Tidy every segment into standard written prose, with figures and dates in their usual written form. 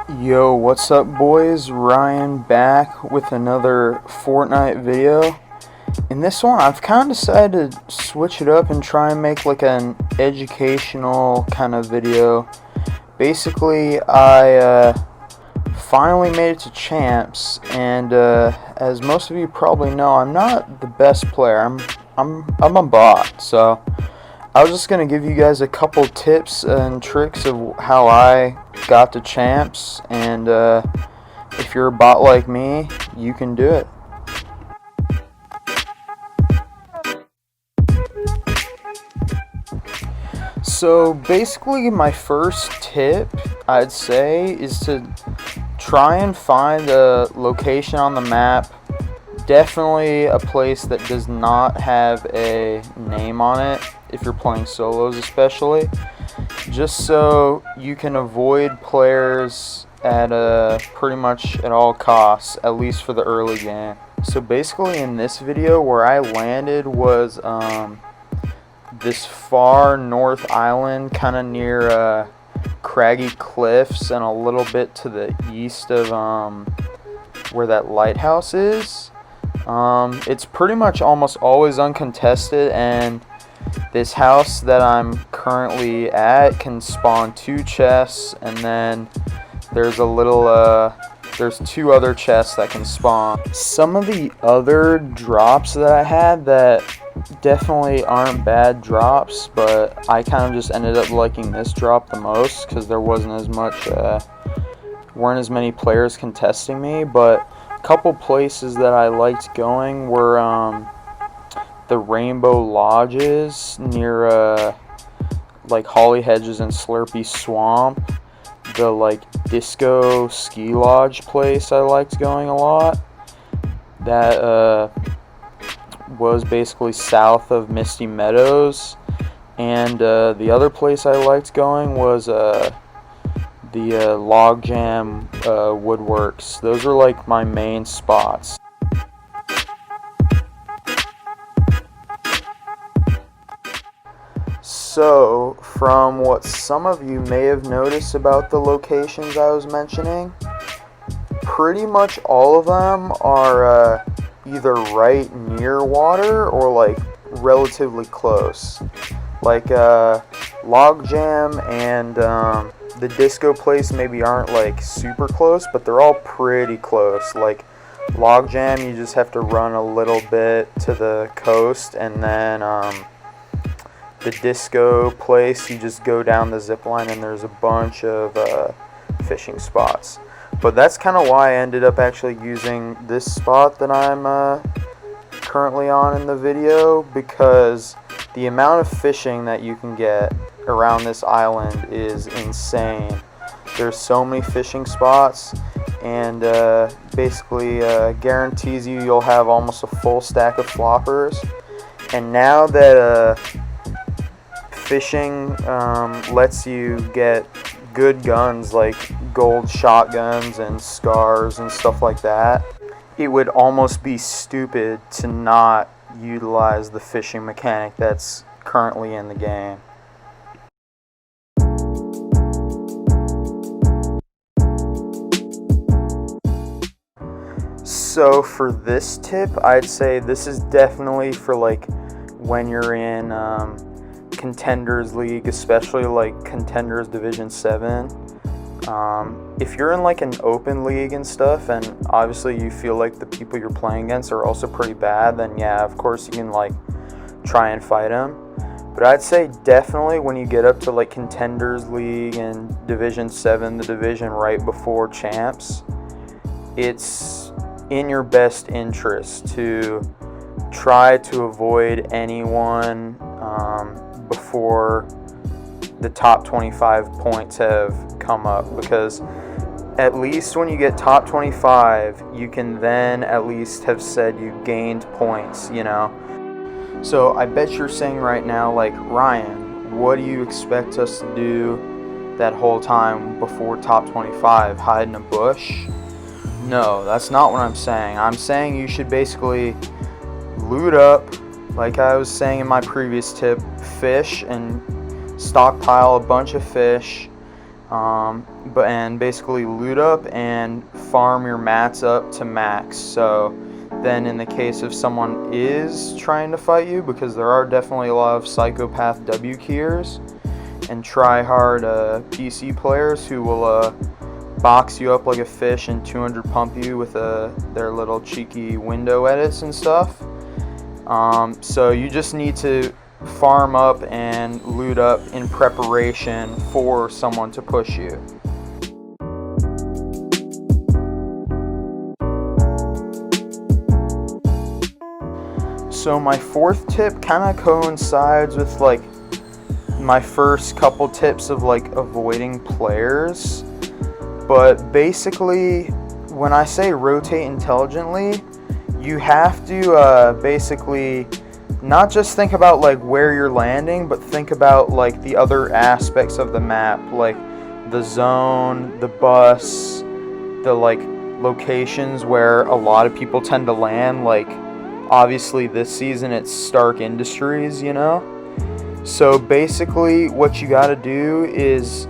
Yo, what's up boys? Ryan back with another Fortnite video. In this one, I've kind of decided to switch it up and try and make like an educational kind of video. Basically, I finally made it to champs, and as most of you probably know, I'm not the best player. I'm a bot, so I was just gonna give you guys a couple tips and tricks of how I got to champs, and if you're a bot like me, you can do it. So basically, my first tip I'd say is to try and find a location on the map. Definitely a place that does not have a name on it, if you're playing solos especially, just so you can avoid players at pretty much at all costs, at least for the early game. So basically in this video, where I landed was this far north island, kind of near craggy cliffs and a little bit to the east of where that lighthouse is. It's pretty much almost always uncontested, and this house that I'm currently at can spawn 2 chests, and then there's a little there's 2 other chests that can spawn. Some of the other drops that I had that definitely aren't bad drops, but I kind of just ended up liking this drop the most because there wasn't as much weren't as many players contesting me. But couple places that I liked going were the Rainbow Lodges near like Holly Hedges and Slurpy Swamp. The like Disco Ski Lodge place I liked going a lot. That was basically south of Misty Meadows. And the other place I liked going was the Logjam Woodworks. Those are like my main spots. So, from what some of you may have noticed about the locations I was mentioning, pretty much all of them are either right near water or like relatively close. Like Logjam and the disco place maybe aren't like super close, but they're all pretty close. Like Logjam, you just have to run a little bit to the coast, and then the disco place, you just go down the zip line and there's a bunch of fishing spots. But that's kind of why I ended up actually using this spot that I'm currently on in the video, because the amount of fishing that you can get around this island is insane. There's so many fishing spots, and basically guarantees you'll have almost a full stack of floppers. And now that fishing lets you get good guns like gold shotguns and scars and stuff like that, it would almost be stupid to not utilize the fishing mechanic that's currently in the game. So for this tip, I'd say this is definitely for like when you're in Contenders League, especially like Contenders Division 7. If you're in like an open league and stuff, and obviously you feel like the people you're playing against are also pretty bad, then yeah, of course you can like try and fight them. But I'd say definitely when you get up to like Contenders League and Division 7, the division right before champs, it's in your best interest to try to avoid anyone before the top 25 points have come up, because at least when you get top 25, you can then at least have said you gained points, you know. So I bet you're saying right now, like, Ryan, what do you expect us to do that whole time before top 25? Hide in a bush? No, that's not what I'm saying. I'm saying you should basically loot up, like I was saying in my previous tip, fish and stockpile a bunch of fish. and basically loot up and farm your mats up to max. So then in the case if someone is trying to fight you, because there are definitely a lot of psychopath W keyers and try hard PC players who will box you up like a fish and 200 pump you with their little cheeky window edits and stuff. So you just need to farm up and loot up in preparation for someone to push you. So my fourth tip kind of coincides with like my first couple tips of like avoiding players, but basically when I say rotate intelligently, you have to basically not just think about like where you're landing, but think about like the other aspects of the map, like the zone, the bus, the like locations where a lot of people tend to land. Like obviously this season it's Stark Industries, you know? So basically what you gotta do is,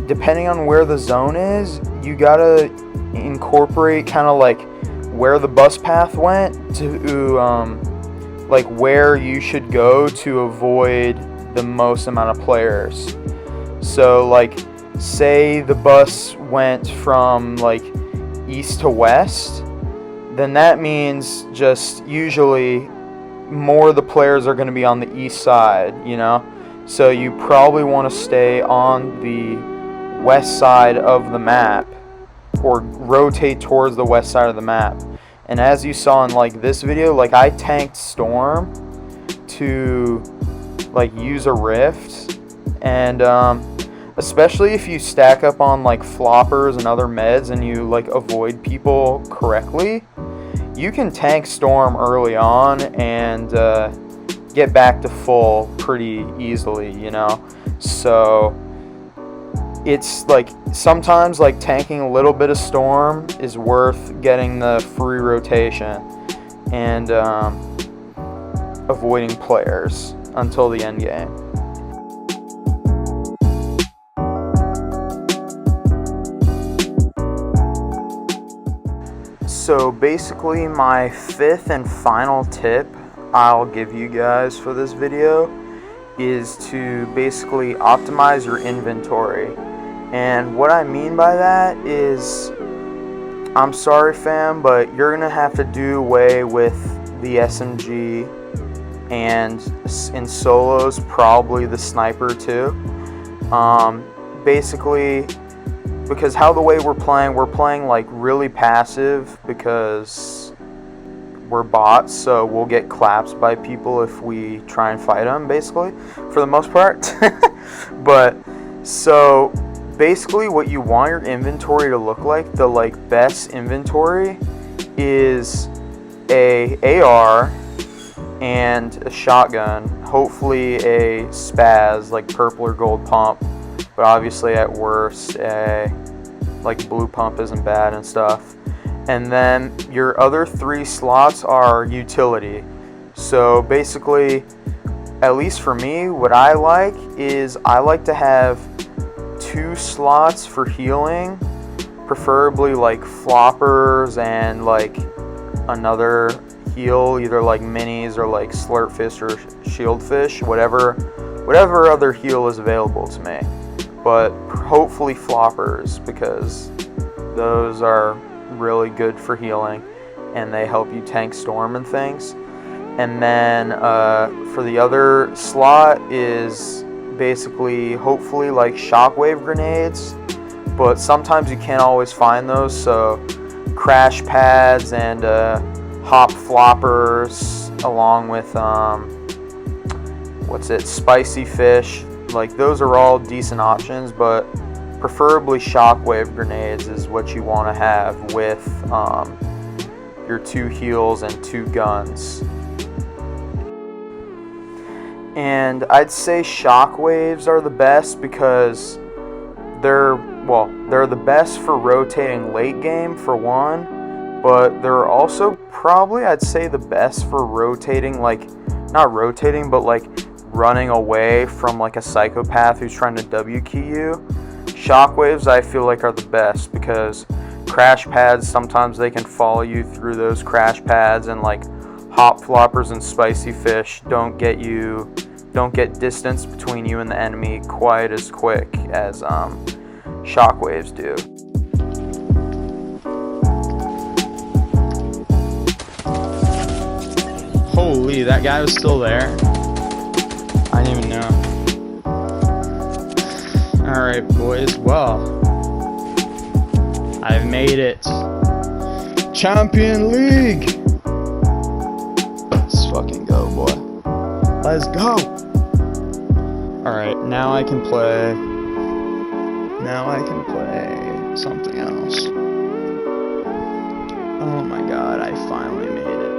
depending on where the zone is, you gotta incorporate kind of like where the bus path went to like where you should go to avoid the most amount of players. So like say the bus went from like east to west, then that means just usually more of the players are going to be on the east side, you know? So you probably want to stay on the west side of the map, or rotate towards the west side of the map. And as you saw in like this video, like I tanked Storm to like use a rift, and especially if you stack up on like floppers and other meds and you like avoid people correctly, you can tank Storm early on and get back to full pretty easily, you know? So it's like sometimes like tanking a little bit of Storm is worth getting the free rotation and avoiding players until the end game. So basically my fifth and final tip I'll give you guys for this video is to basically optimize your inventory. And what I mean by that is, I'm sorry fam, but you're gonna have to do away with the SMG, and in solos probably the sniper too. Basically, because how the way we're playing like really passive because we're bots, so we'll get collapsed by people if we try and fight them, basically, for the most part. But so basically what you want your inventory to look like, the like best inventory, is a AR and a shotgun, hopefully a spaz like purple or gold pump, but obviously at worst a like blue pump isn't bad and stuff. And then your other 3 slots are utility. So basically, at least for me, what I like is I like to have 2 slots for healing, preferably like floppers and like another heal, either like minis or like slurpfish or shieldfish, whatever other heal is available to me. But hopefully floppers, because those are really good for healing and they help you tank Storm and things. And then for the other slot is basically hopefully like shockwave grenades, but sometimes you can't always find those, so crash pads and hop floppers along with spicy fish, like those are all decent options, but preferably shockwave grenades is what you want to have with your 2 heals and 2 guns. And I'd say shockwaves are the best because they're the best for rotating late game for one, but they're also probably, I'd say, the best for rotating, like not rotating but like running away from like a psychopath who's trying to W key you. Shockwaves I feel like are the best because crash pads, sometimes they can follow you through those crash pads, and like hop floppers and spicy fish don't get distance between you and the enemy quite as quick as shockwaves do. Holy, that guy was still there? I didn't even know. Alright, boys, well, I've made it. Champion League! Let's fucking go, boy. Let's go! Alright, now I can play something else. Oh my god, I finally made it.